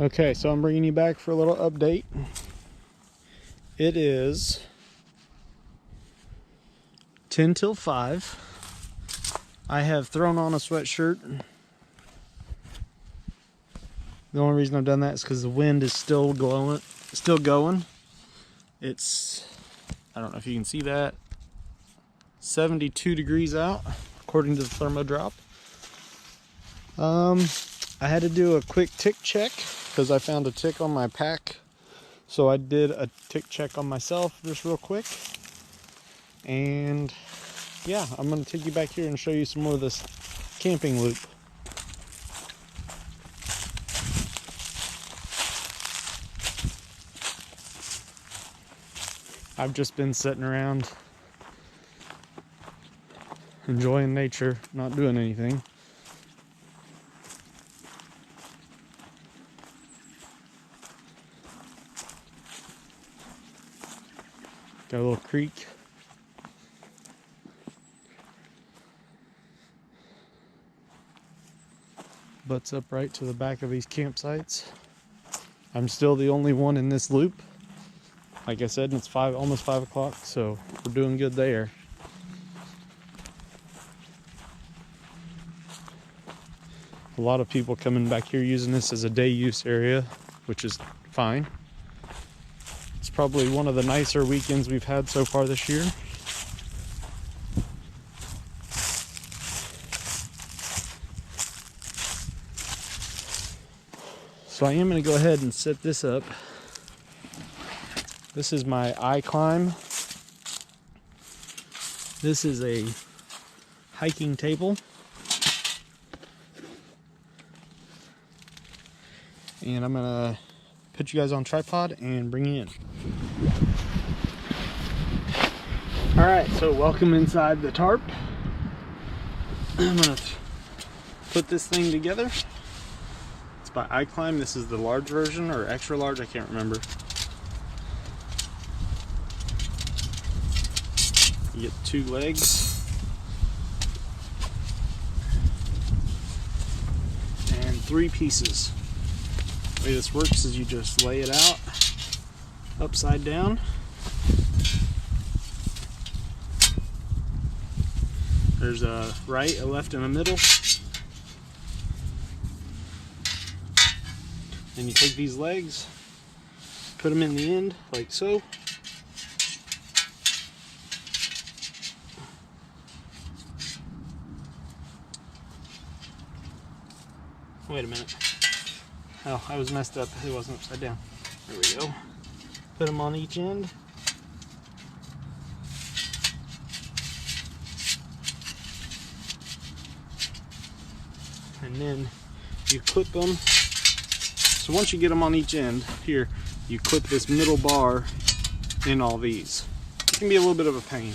Okay, so I'm bringing you back for a little update. It is 10 till 5. I have thrown on a sweatshirt. The only reason I've done that is because the wind is still going. It's, I don't know if you can see that, 72 degrees out, according to the thermo drop. I had to do a quick tick check because I found a tick on my pack. So I did a tick check on myself just real quick. And yeah, I'm going to take you back here and show you some more of this camping loop. I've just been sitting around enjoying nature, not doing anything. Got a little creek. Butts up right to the back of these campsites. I'm still the only one in this loop. Like I said, it's almost 5 o'clock, so we're doing good there. A lot of people coming back here using this as a day use area, which is fine. It's probably one of the nicer weekends we've had so far this year. So I am going to go ahead and set this up. This is my iClimb. This is a hiking table. And I'm going to put you guys on tripod and bring you in. Alright, so welcome inside the tarp. I'm going to put this thing together. It's by iClimb. This is the large version, or extra large, I can't remember. You get 2 legs and 3 pieces. The way this works is you just lay it out upside down. There's a right, a left, and a middle. Then you take these legs, put them in the end like so. Wait a minute. Oh, I was messed up. It wasn't upside down. There we go. Put them on each end. And then you clip them. So once you get them on each end, here, you clip this middle bar in all these. It can be a little bit of a pain.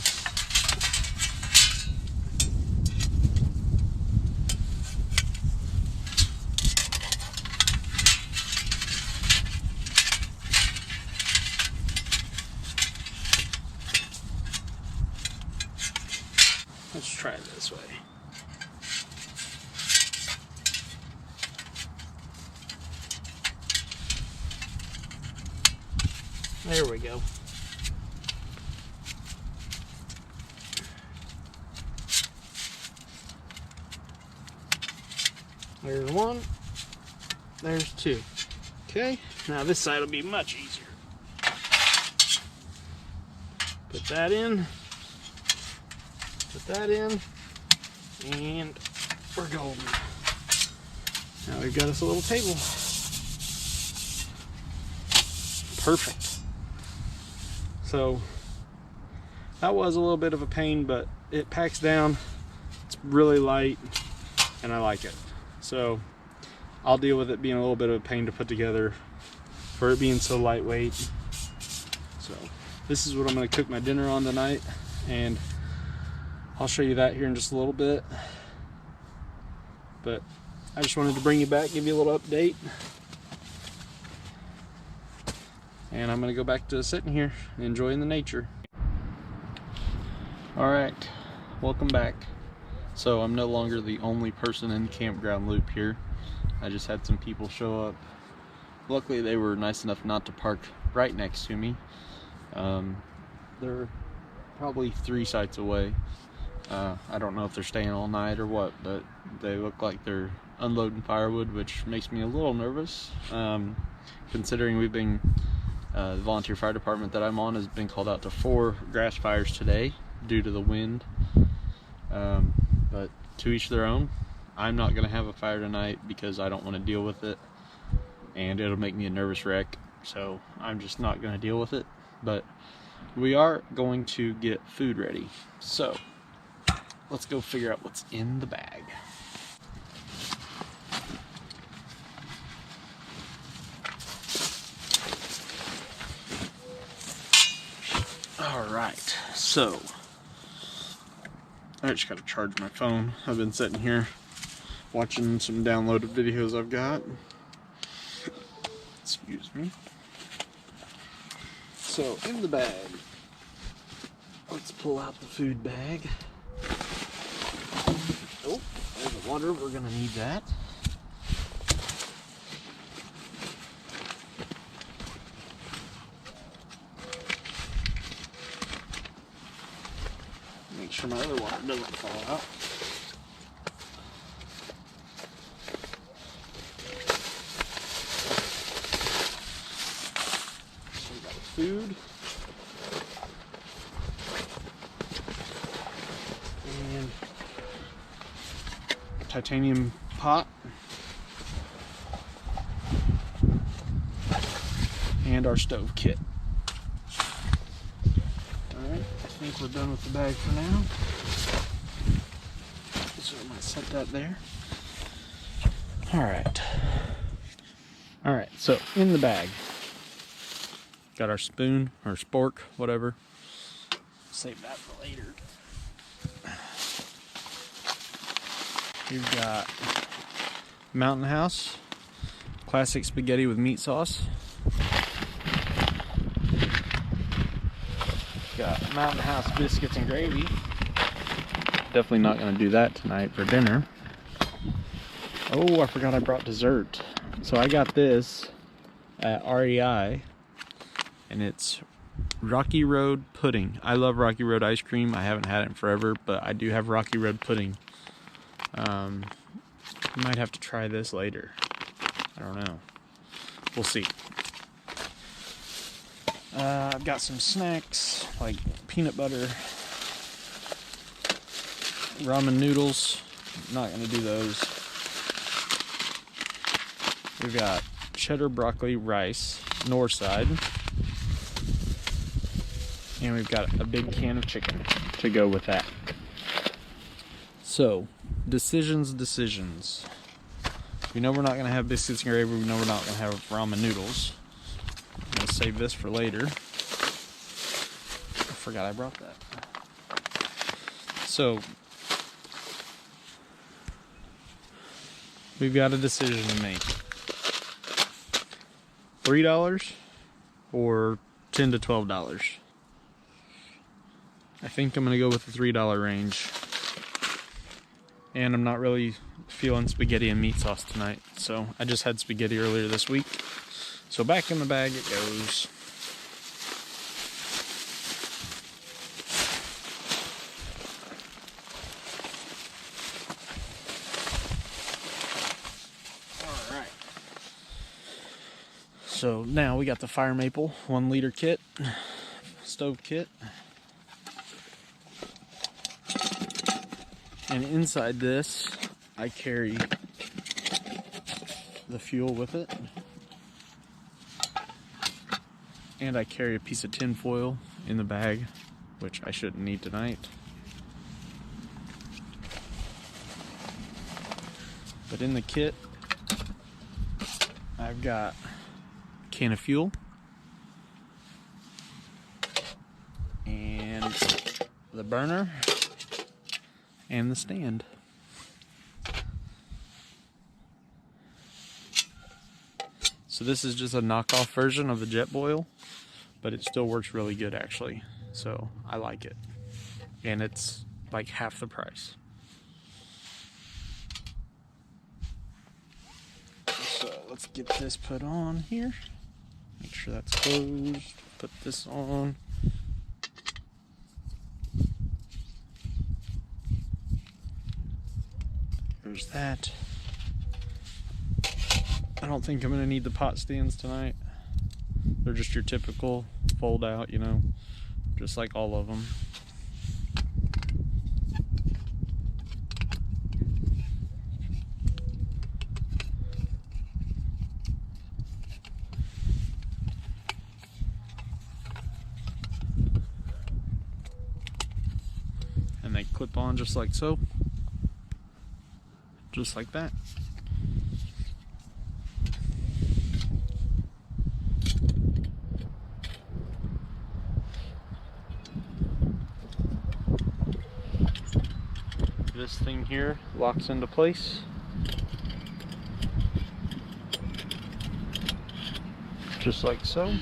Let's try it this way. There we go. There's 1. There's 2. Okay, now this side will be much easier. Put that in. Put that in, and we're golden. Now we've got us a little table. Perfect. So that was a little bit of a pain, but it packs down. It's really light, and I like it. So I'll deal with it being a little bit of a pain to put together for it being so lightweight. So this is what I'm going to cook my dinner on tonight, and I'll show you that here in just a little bit. But I just wanted to bring you back, give you a little update. And I'm going to go back to sitting here and enjoying the nature. Alright, welcome back. So I'm no longer the only person in the campground loop here. I just had some people show up luckily they were nice enough not to park right next to me. They're probably 3 sites away. I don't know if they're staying all night or what, but they look like they're unloading firewood, which makes me a little nervous, considering we've been the volunteer fire department that I'm on has been called out to 4 grass fires today due to the wind. But to each their own. I'm not going to have a fire tonight because I don't want to deal with it, and it'll make me a nervous wreck, so I'm just not going to deal with it. But we are going to get food ready, so let's go figure out what's in the bag. Alright, so I just gotta charge my phone. I've been sitting here watching some downloaded videos I've got. Excuse me. So, in the bag, let's pull out the food bag. Oh, there's the water. We're gonna need that. Make sure my other water doesn't fall out. So we got food. And titanium pot. And our stove kit. Alright, I think we're done with the bag for now. So I might set that there. Alright. Alright, so in the bag, got our spoon, or spork, whatever. Save that for later. We've got Mountain House, classic spaghetti with meat sauce. Got Mountain House biscuits and gravy. Definitely not going to do that tonight for dinner. Oh, I forgot I brought dessert. So I got this at REI, and it's Rocky Road pudding. I love Rocky Road ice cream. I haven't had it in forever, but I do have Rocky Road pudding. Might have to try this later. I don't know. We'll see. I've got some snacks like peanut butter, ramen noodles. Not gonna do those. We've got cheddar broccoli rice, Northside, and we've got a big can of chicken to go with that. So, decisions. We know we're not gonna have biscuits and gravy. We know we're not gonna have ramen noodles. I'm gonna save this for later. I forgot I brought that. So, we've got a decision to make. $3 or $10 to $12. I think I'm gonna go with the $3 range. And I'm not really feeling spaghetti and meat sauce tonight, so I just had spaghetti earlier this week. So back in the bag it goes. Alright. So now we got the Fire Maple 1 liter kit, stove kit. And inside this, I carry the fuel with it. And I carry a piece of tin foil in the bag, which I shouldn't need tonight. But in the kit, I've got a can of fuel and the burner and the stand. So this is just a knockoff version of the Jetboil, but it still works really good actually. So I like it. And it's like half the price. So let's get this put on here. Make sure that's closed. Put this on. There's that. I don't think I'm going to need the pot stands tonight. They're just your typical fold out, you know, just like all of them. And they clip on just like so. Just like that. This thing here locks into place. Just like so.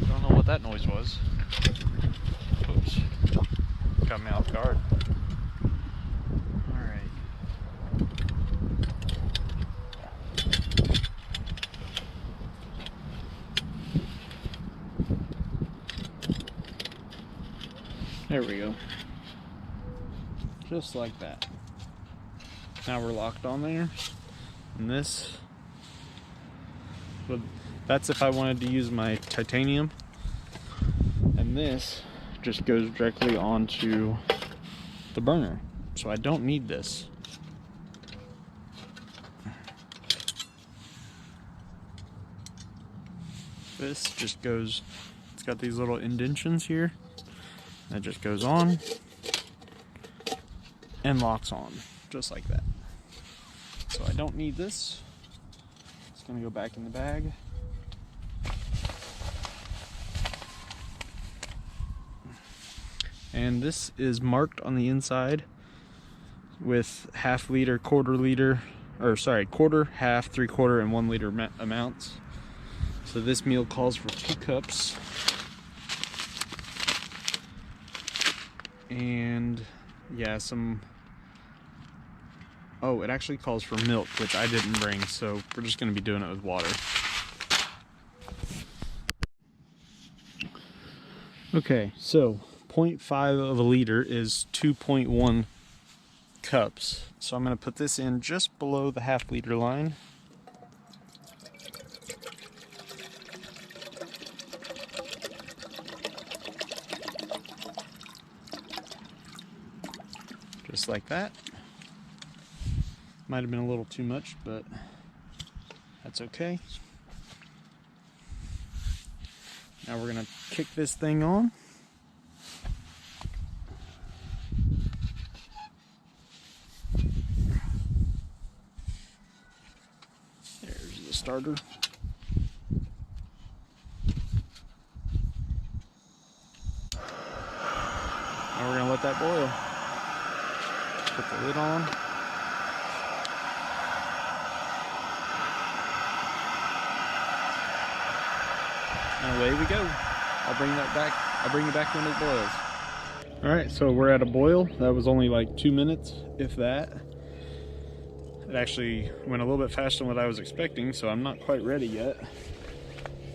Don't know what that noise was. Oops. Got me off guard. Alright. There we go. Just like that. Now we're locked on there. And this, that's if I wanted to use my titanium. And this just goes directly onto the burner. So I don't need this. This just goes, it's got these little indentions here. That just goes on and locks on, just like that. So I don't need this. It's gonna go back in the bag. And this is marked on the inside with half liter, quarter liter, or sorry, quarter, half, 3/4, and 1 liter amounts. So this meal calls for 2 cups. And yeah, oh, it actually calls for milk, which I didn't bring, so we're just going to be doing it with water. Okay, so 0.5 of a liter is 2.1 cups. So I'm going to put this in just below the half liter line. Just like that. Might have been a little too much, but that's okay. Now we're gonna kick this thing on. There's the starter. Now we're gonna let that boil. Put the lid on. And away we go. I'll bring it back when it boils. Alright, so we're at a boil. That was only like 2 minutes, if that. It actually went a little bit faster than what I was expecting, so I'm not quite ready yet.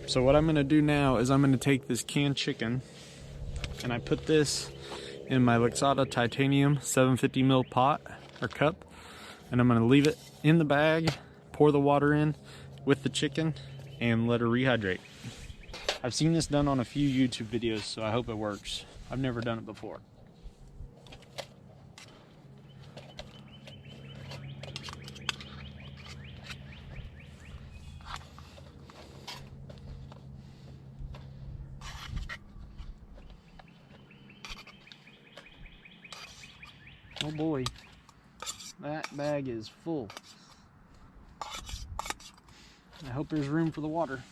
So what I'm gonna do now is I'm gonna take this canned chicken and I put this in my Luxada titanium 750 ml pot or cup, and I'm gonna leave it in the bag, pour the water in with the chicken, and let her rehydrate. I've seen this done on a few YouTube videos, so I hope it works. I've never done it before. Oh boy, that bag is full. I hope there's room for the water.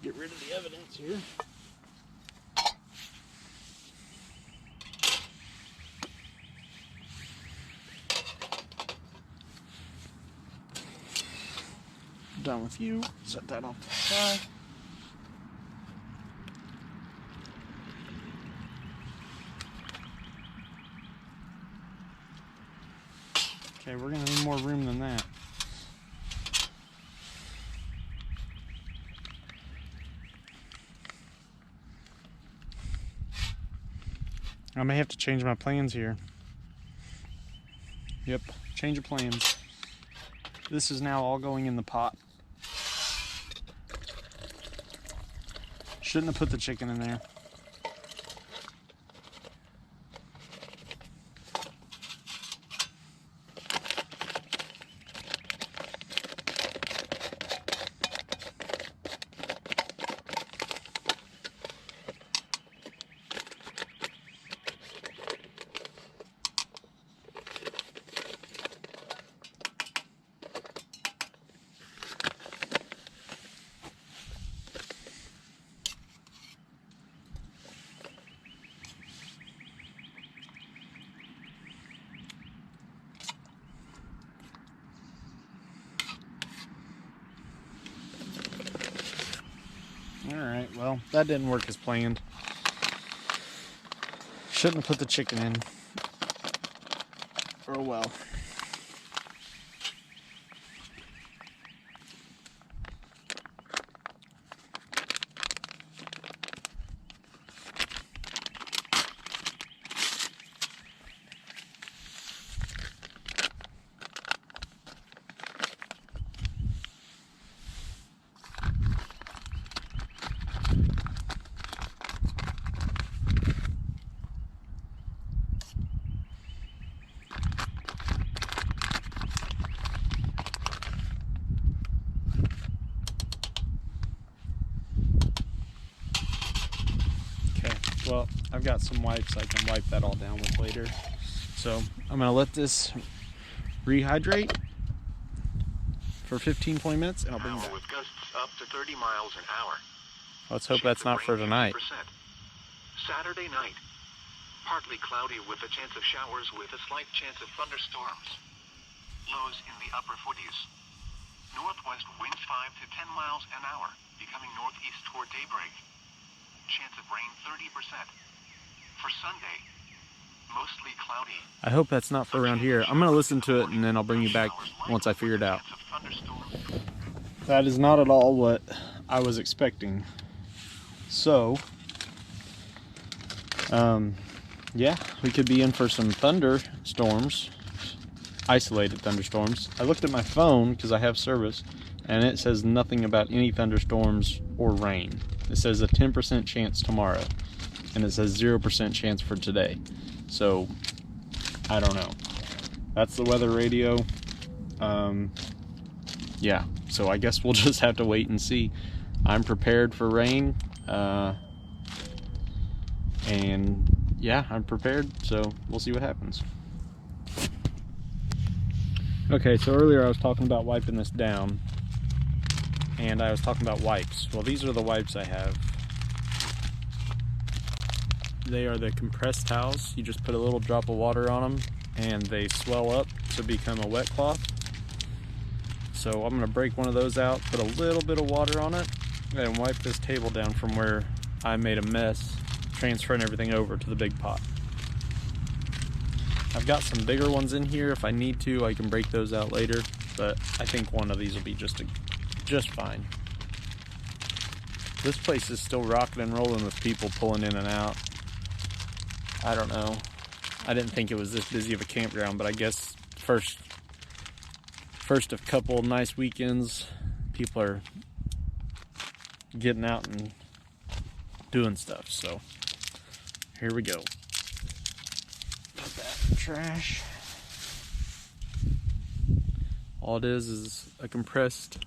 Get rid of the evidence here. Done with you. Set that off to the side. Okay, we're gonna need more room than that. I may have to change my plans here. Yep, change of plans. This is now all going in the pot. Shouldn't have put the chicken in there. Alright, well, that didn't work as planned. Shouldn't have put the chicken in. Oh well. Well, I've got some wipes I can wipe that all down with later. So I'm gonna let this rehydrate for 15-20 minutes and I'll bring it back. With gusts up to 30 miles an hour. Let's hope that's not for tonight. Saturday night, partly cloudy with a chance of showers with a slight chance of thunderstorms. Lows in the upper 40s. Northwest winds 5 to 10 miles an hour, becoming northeast toward daybreak. Chance of rain 30%. For Sunday, mostly cloudy. I hope that's not for around here. I'm going to listen to it and then I'll bring you back once I figure it out. That is not at all what I was expecting. So, yeah, we could be in for some thunderstorms, isolated thunderstorms. I looked at my phone because I have service and it says nothing about any thunderstorms or rain. It says a 10% chance tomorrow, and it says 0% chance for today. So, I don't know. That's the weather radio. Yeah, so I guess we'll just have to wait and see. I'm prepared for rain, and yeah, I'm prepared, so we'll see what happens. Okay, so earlier I was talking about wiping this down. And I was talking about wipes. Well, these are the wipes I have. They are the compressed towels. You just put a little drop of water on them and they swell up to become a wet cloth. So I'm gonna break one of those out, put a little bit of water on it, and wipe this table down from where I made a mess, transferring everything over to the big pot. I've got some bigger ones in here. If I need to, I can break those out later, but I think one of these will be just fine. This place is still rocking and rolling with people pulling in and out. I don't know. I didn't think it was this busy of a campground, but I guess first of couple nice weekends, people are getting out and doing stuff. So here we go. Put that in the trash. All it is a compressed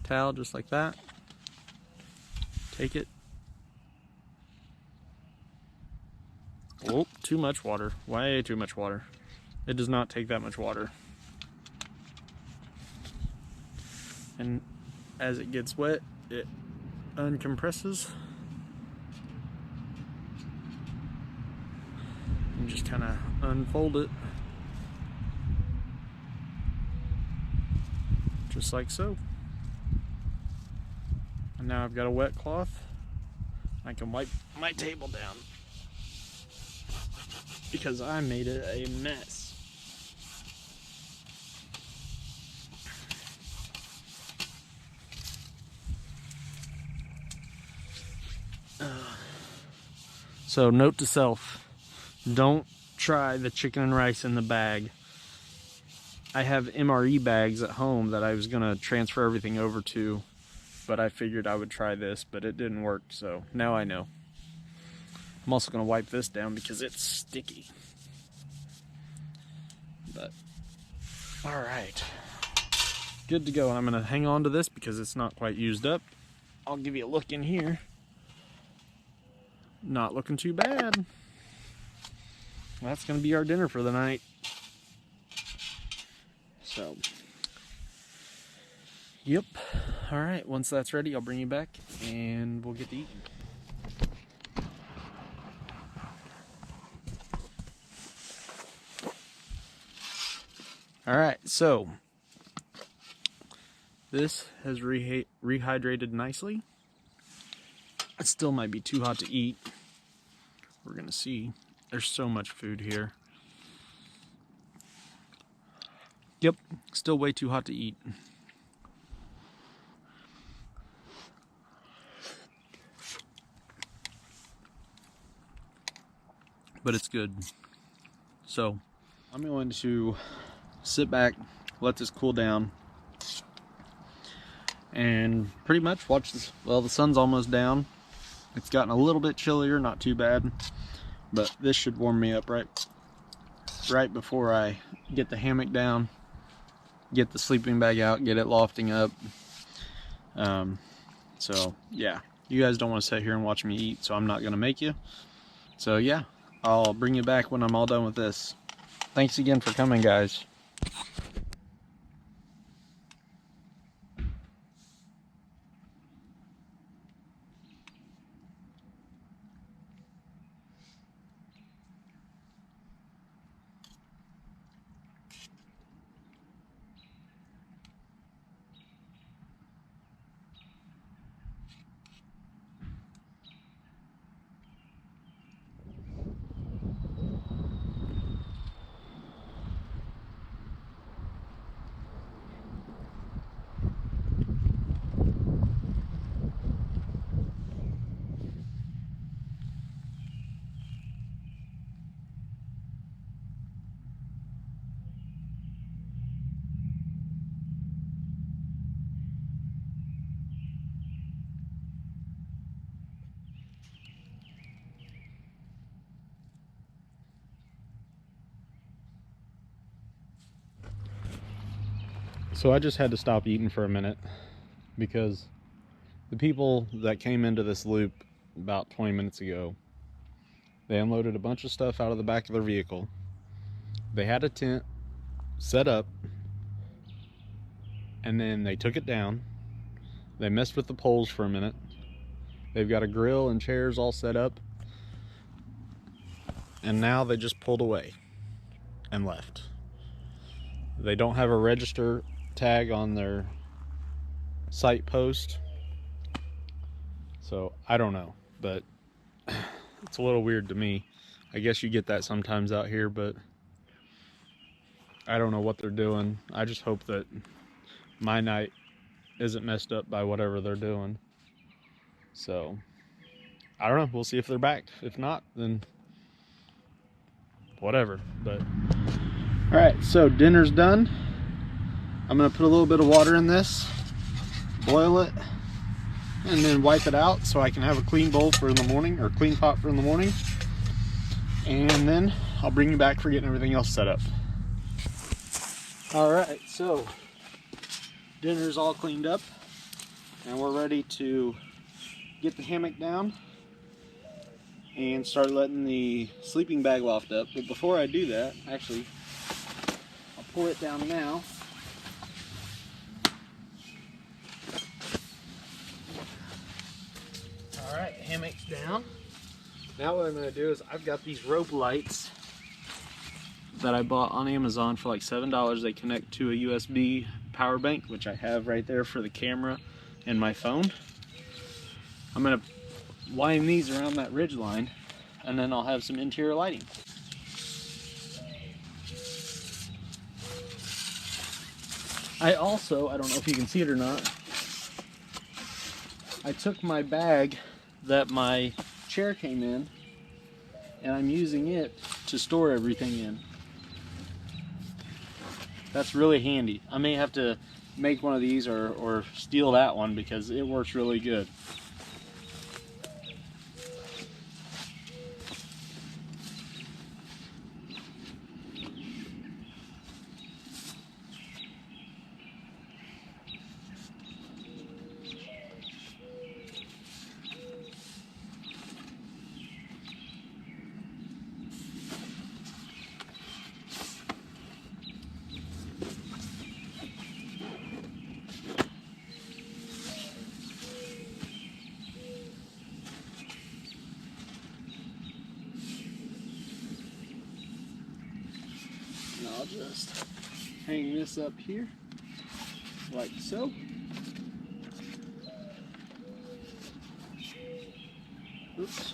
towel, just like that. Take it. Oh, too much water. Way too much water. It does not take that much water. And as it gets wet, it uncompresses. And just kind of unfold it. Just like so. And now I've got a wet cloth. I can wipe my table down because I made it a mess. So note to self, don't try the chicken and rice in the bag. I have MRE bags at home that I was gonna transfer everything over to, but I figured I would try this, but it didn't work, so now I know. I'm also gonna wipe this down because it's sticky. But, all right. Good to go. I'm gonna hang on to this because it's not quite used up. I'll give you a look in here. Not looking too bad. That's gonna be our dinner for the night. So, yep. All right, once that's ready, I'll bring you back and we'll get to eating. All right, so this has rehydrated nicely. It still might be too hot to eat. We're gonna see. There's so much food here. Yep, still way too hot to eat. But it's good. So, I'm going to sit back, let this cool down, and pretty much watch this. Well, the sun's almost down. It's gotten a little bit chillier, not too bad, but this should warm me up right before I get the hammock down, get the sleeping bag out, get it lofting up. So yeah, you guys don't want to sit here and watch me eat, so I'm not gonna make you. So yeah, I'll bring you back when I'm all done with this. Thanks again for coming, guys. So I just had to stop eating for a minute because the people that came into this loop about 20 minutes ago, they unloaded a bunch of stuff out of the back of their vehicle. They had a tent set up, and then they took it down. They messed with the poles for a minute. They've got a grill and chairs all set up, and now they just pulled away and left. They don't have a register tag on their site post, so I don't know, but it's a little weird to me. I guess you get that sometimes out here, but I don't know what they're doing. I just hope that my night isn't messed up by whatever they're doing. So I don't know, we'll see if they're back. If not, then whatever. But all right, so dinner's done. I'm gonna put a little bit of water in this, boil it, and then wipe it out so I can have a clean bowl for in the morning, or clean pot for in the morning. And then I'll bring you back for getting everything else set up. All right, so dinner's all cleaned up and we're ready to get the hammock down and start letting the sleeping bag loft up. But before I do that, actually, I'll pull it down now. All right, hammock's down. Now what I'm gonna do is I've got these rope lights that I bought on Amazon for like $7. They connect to a USB power bank, which I have right there for the camera and my phone. I'm gonna wind these around that ridge line, and then I'll have some interior lighting. I also, I don't know if you can see it or not, I took my bag that my chair came in and I'm using it to store everything in. That's really handy. I may have to make one of these or steal that one because it works really good. I'll just hang this up here like so. Oops.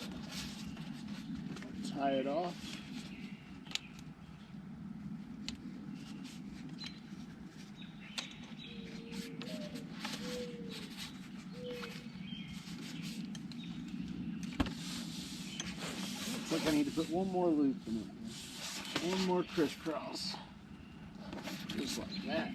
Tie it off. Looks like I need to put one more loop in it. One more crisscross, just like that.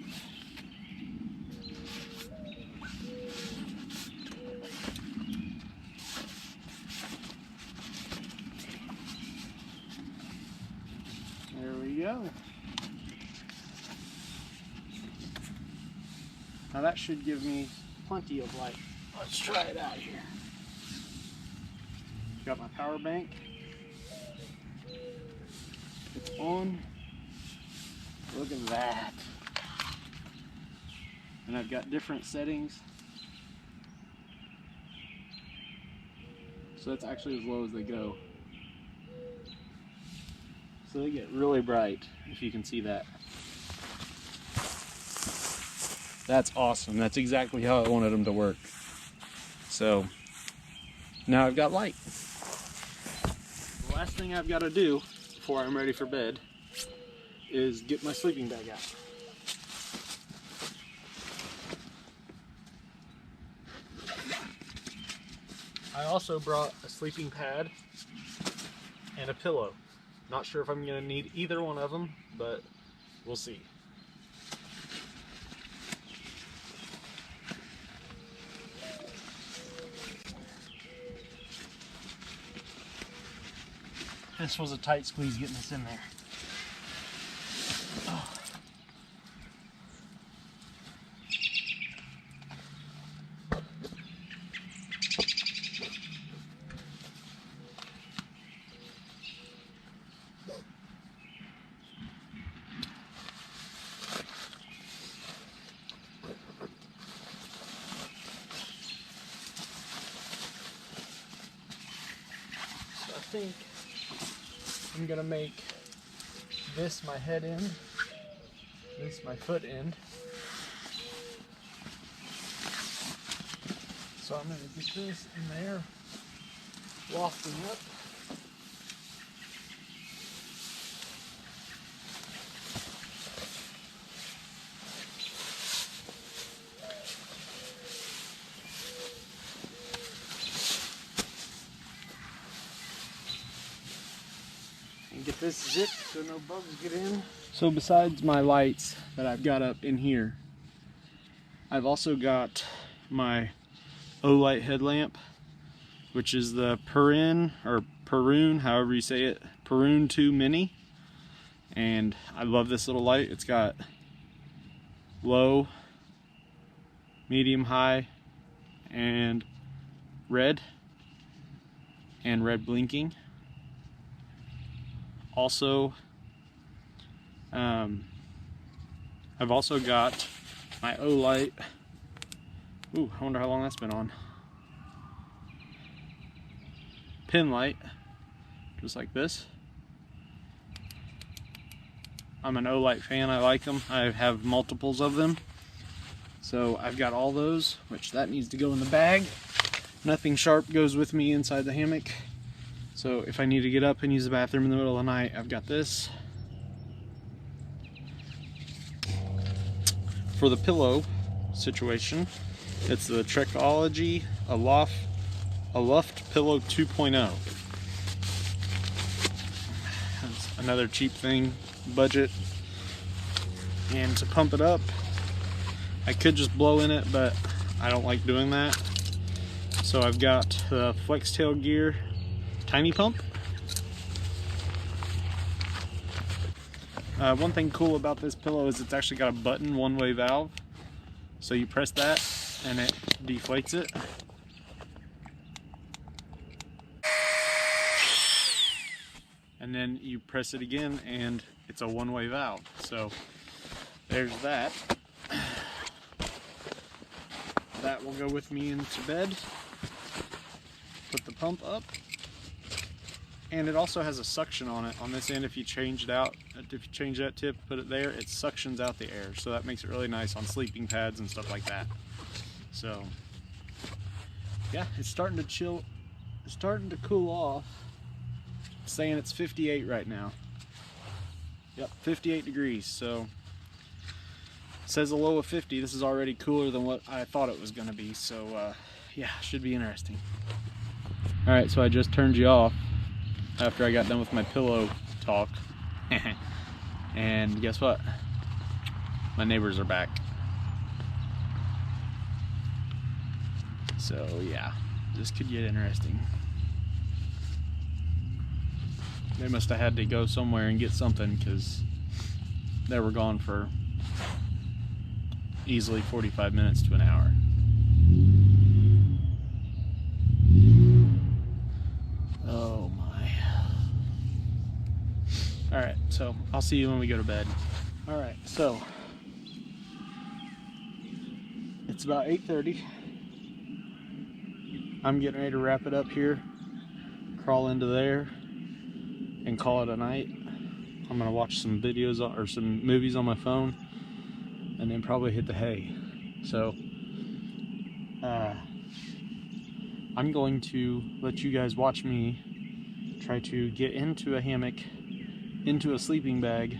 There we go. Now that should give me plenty of light. Let's try it out here. Got my power bank. It's on. Look at that. And I've got different settings. So that's actually as low as they go. So they get really bright, if you can see that. That's awesome. That's exactly how I wanted them to work. So now I've got light. The last thing I've got to do before I'm ready for bed is get my sleeping bag out. I also brought a sleeping pad and a pillow. Not sure if I'm going to need either one of them, but we'll see. This was a tight squeeze getting this in there. Oh. So I think I'm gonna make this my head end, this my foot end. So I'm gonna get this in there, lofting up. Get this zipped so no bugs get in. So besides my lights that I've got up in here, I've also got my Olight headlamp, which is the Perun, or Perun, however you say it, Perun 2 Mini. And I love this little light. It's got low, medium, high, and red blinking. Also, I've also got my Olight. Ooh, I wonder how long that's been on. Pin light, just like this. I'm an Olight fan. I like them. I have multiples of them. So I've got all those, which that needs to go in the bag. Nothing sharp goes with me inside the hammock. So if I need to get up and use the bathroom in the middle of the night, I've got this. For the pillow situation, it's the Trekology Aloft Pillow 2.0. another cheap thing, budget. And to pump it up, I could just blow in it, but I don't like doing that. So I've got the flex tail gear tiny pump. One thing cool about this pillow is it's actually got a button one-way valve. So you press that and it deflates it. And then you press it again and it's a one-way valve. So there's that. That will go with me into bed. Put the pump up. And it also has a suction on it. On this end, if you change it out, if you change that tip, put it there, it suctions out the air. So that makes it really nice on sleeping pads and stuff like that. So, yeah, it's starting to chill. It's starting to cool off. It's saying it's 58 right now. Yep, 58 degrees. So, it says a low of 50. This is already cooler than what I thought it was going to be. So, yeah, should be interesting. All right, so I just turned you off after I got done with my pillow talk. And guess what? My neighbors are back. So yeah, this could get interesting. They must have had to go somewhere and get something because they were gone for easily 45 minutes to an hour. Oh my. Alright, so I'll see you when we go to bed. Alright, so it's about 8:30. I'm getting ready to wrap it up here, crawl into there, and call it a night. I'm gonna watch some videos or some movies on my phone, and then probably hit the hay. So I'm going to let you guys watch me try to get into a hammock, into a sleeping bag.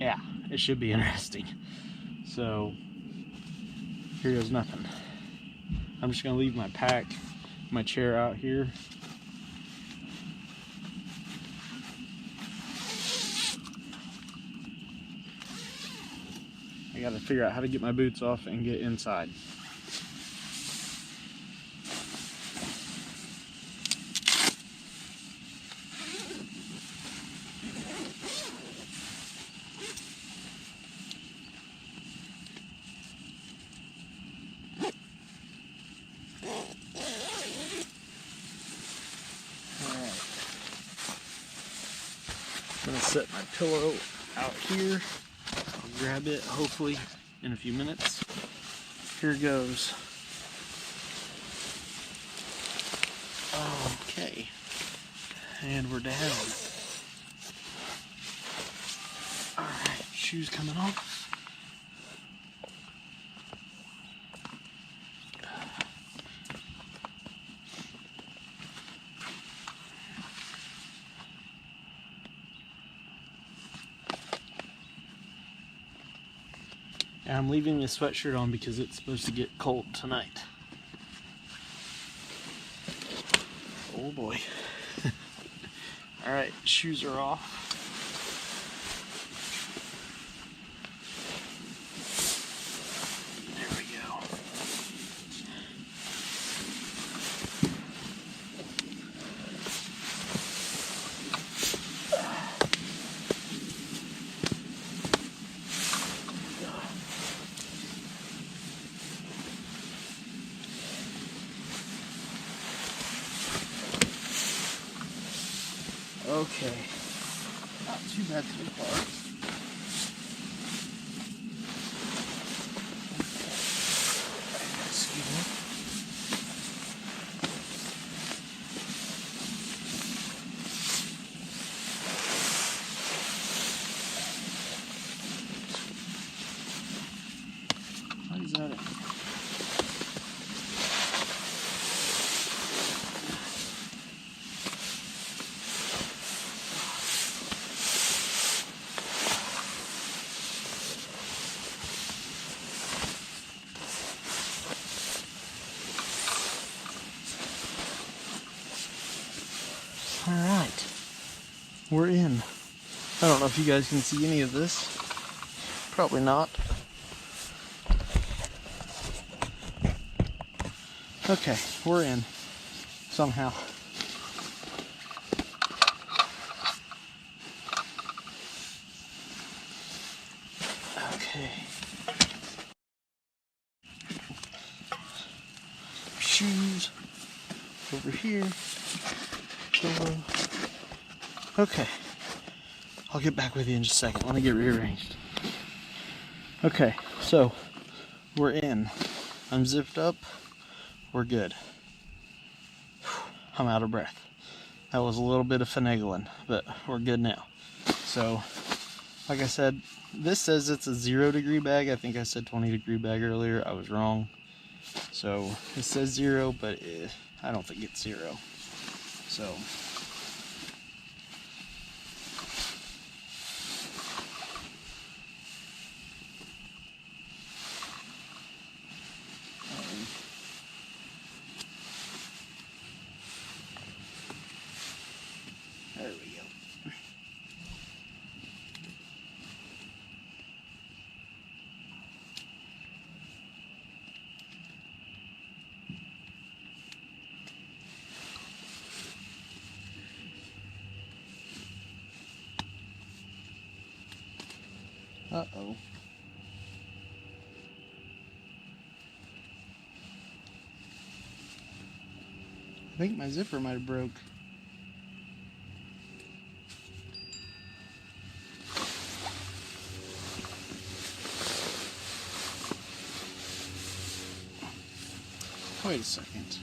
Yeah, it should be interesting. So here goes nothing. I'm just gonna leave my pack, my chair out here. I gotta figure out how to get my boots off and get inside. I'm gonna set my pillow out here. I'll grab it hopefully in a few minutes. Here goes. Okay. And we're down. Alright, shoes coming off. And I'm leaving this sweatshirt on because it's supposed to get cold tonight. Oh boy. Alright, shoes are off. There we go. Okay, not too bad so far. Excuse me. Why is that? we're in. I don't know if you guys can see any of this. Probably not. Okay, we're in. Somehow. Okay. Shoes. Over here. Pillow. Okay. I'll get back with you in just a second. Let me get rearranged. Okay, so we're in. I'm zipped up. We're good. I'm out of breath. That was a little bit of finagling, but we're good now. So, like I said, this says it's a 0 degree bag. I think I said 20 degree bag earlier. I was wrong. So, it says 0, but I don't think it's 0. So, there we go. Uh-oh. I think my zipper might have broke. Wait a second.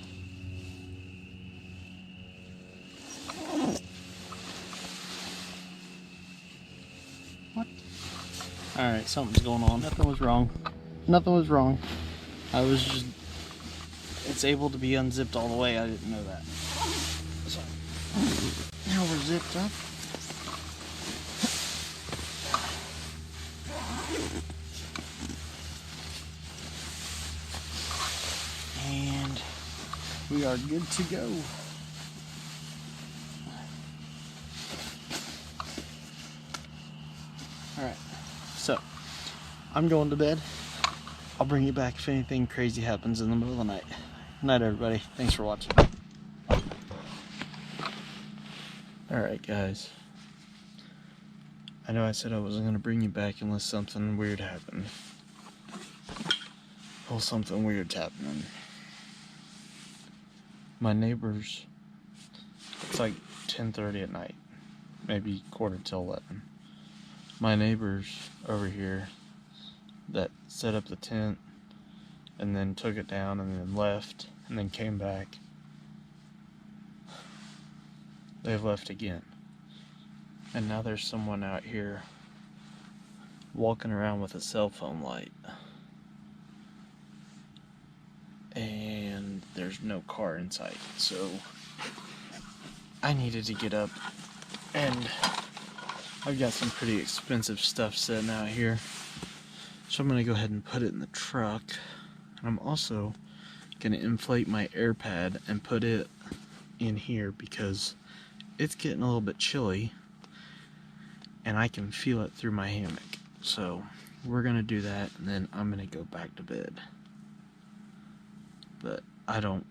What? Alright, something's going on. Nothing was wrong. Nothing was wrong. I was just... It's able to be unzipped all the way. I didn't know that. So, now we're zipped up. And we are good to go. Alright, so I'm going to bed. I'll bring you back if anything crazy happens in the middle of the night. Good night, everybody. Thanks for watching. Alright, guys. I know I said I wasn't going to bring you back unless something weird happened. Well, something weird's happening. My neighbors, it's like 10:30 at night, maybe 11:45. My neighbors over here that set up the tent and then took it down and then left and then came back, they've left again. And now there's someone out here walking around with a cell phone light. And there's no car in sight, so I needed to get up, and I've got some pretty expensive stuff sitting out here, so I'm going to go ahead and put it in the truck. And I'm also going to inflate my air pad and put it in here because it's getting a little bit chilly and I can feel it through my hammock. So we're going to do that, and then I'm going to go back to bed. But I don't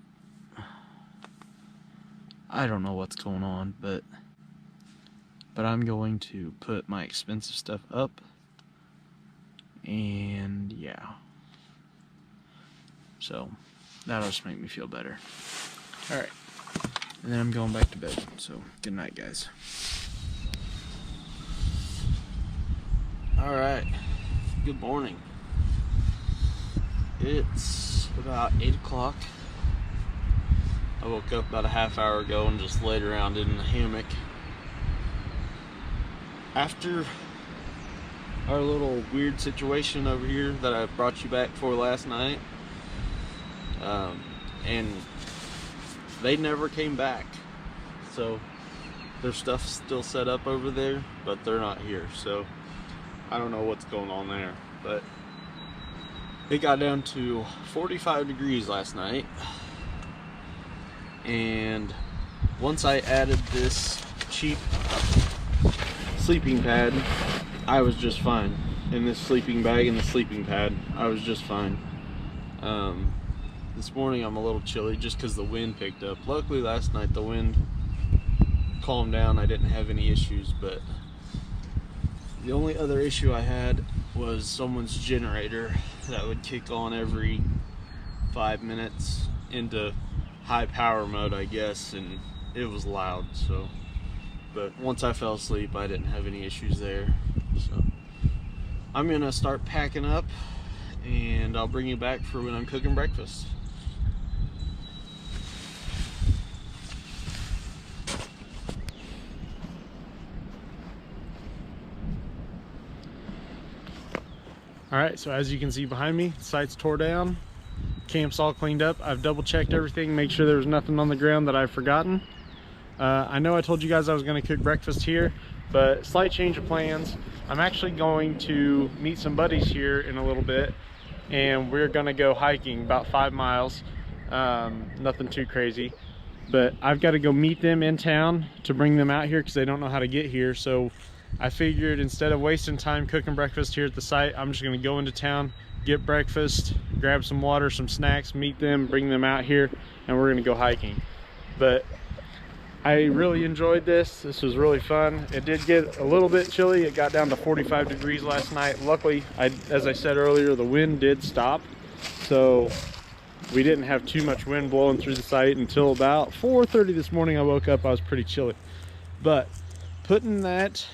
know what's going on, but I'm going to put my expensive stuff up, and yeah, so that'll just make me feel better. Alright, and then I'm going back to bed, so good night, guys. Alright, good morning. It's about 8 o'clock. I woke up about a half hour ago and just laid around in the hammock. After our little weird situation over here that I brought you back for last night, and they never came back. So their stuff's still set up over there, but they're not here. So I don't know what's going on there, but it got down to 45 degrees last night, and once I added this cheap sleeping pad, I was just fine. In this sleeping bag and the sleeping pad, I was just fine. This morning I'm a little chilly just because the wind picked up. Luckily last night the wind calmed down. I didn't have any issues, but the only other issue I had was someone's generator that would kick on every 5 minutes into high power mode, I guess, and it was loud. So, but once I fell asleep, I didn't have any issues there. So I'm gonna start packing up, and I'll bring you back for when I'm cooking breakfast. All right, so as you can see behind me, the site's tore down, camp's all cleaned up. I've double checked everything, make sure there was nothing on the ground that I've forgotten. I know I told you guys I was gonna cook breakfast here, but slight change of plans. I'm actually going to meet some buddies here in a little bit, and we're gonna go hiking about 5 miles. Nothing too crazy, but I've got to go meet them in town to bring them out here because they don't know how to get here. So I figured instead of wasting time cooking breakfast here at the site, I'm just gonna go into town, get breakfast, grab some water, some snacks, meet them, bring them out here, and we're gonna go hiking. But I really enjoyed this. This was really fun. It did get a little bit chilly. It got down to 45 degrees last night. Luckily, as I said earlier, the wind did stop. So we didn't have too much wind blowing through the site until about 4:30 this morning. I woke up, I was pretty chilly. But putting that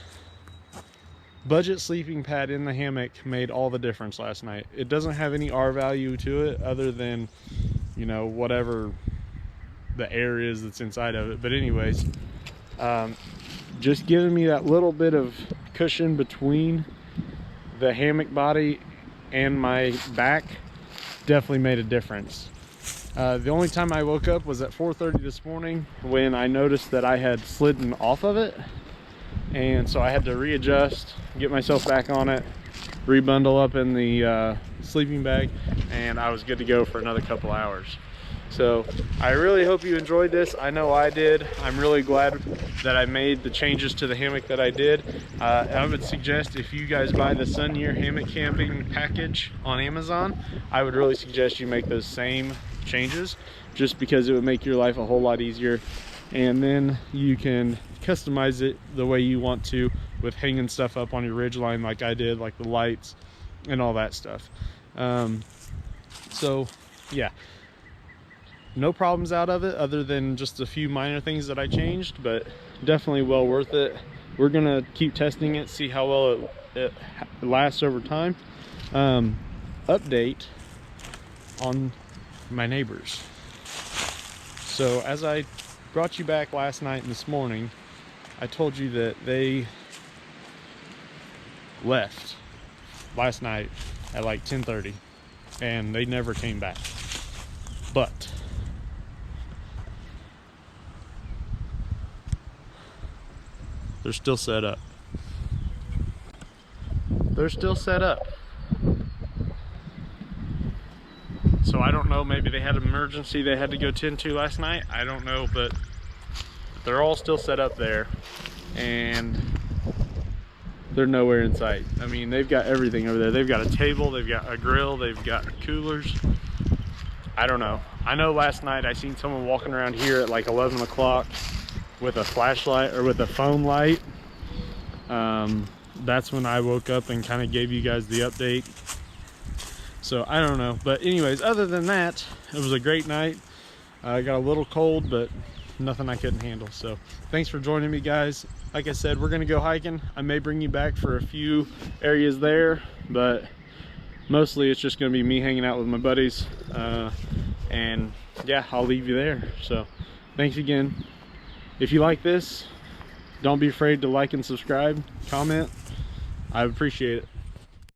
budget sleeping pad in the hammock made all the difference last night. It doesn't have any R value to it other than, you know, whatever the air is that's inside of it. But anyways, just giving me that little bit of cushion between the hammock body and my back definitely made a difference. The only time I woke up was at 4:30 this morning when I noticed that I had slidden off of it, and so I had to readjust, get myself back on it, rebundle up in the sleeping bag, and I was good to go for another couple hours. So I really hope you enjoyed this. I know I did. I'm really glad that I made the changes to the hammock that I did. I would suggest if you guys buy the Sun Year hammock camping package on Amazon, I would really suggest you make those same changes, just because it would make your life a whole lot easier. And then you can customize it the way you want to, with hanging stuff up on your ridge line like I did, like the lights and all that stuff. So yeah, no problems out of it other than just a few minor things that I changed, but definitely well worth it. We're gonna keep testing it, see how well it lasts over time. Update on my neighbors. So as I brought you back last night and this morning, I told you that they left last night at like 10:30 and they never came back. But they're still set up. They're still set up. So I don't know, maybe they had an emergency they had to go tend to last night. I don't know, but they're all still set up there and they're nowhere in sight. I mean, they've got everything over there. They've got a table, they've got a grill, they've got coolers. I don't know. I know last night I seen someone walking around here at like 11 o'clock with a flashlight or with a phone light. That's when I woke up and kind of gave you guys the update. So I don't know, but anyways, other than that, it was a great night. I got a little cold, but nothing I couldn't handle. So thanks for joining me, guys. Like I said, we're gonna go hiking. I may bring you back for a few areas there, but mostly it's just gonna be me hanging out with my buddies, and yeah, I'll leave you there. So thanks again. If you like this, don't be afraid to like and subscribe, comment. I appreciate it.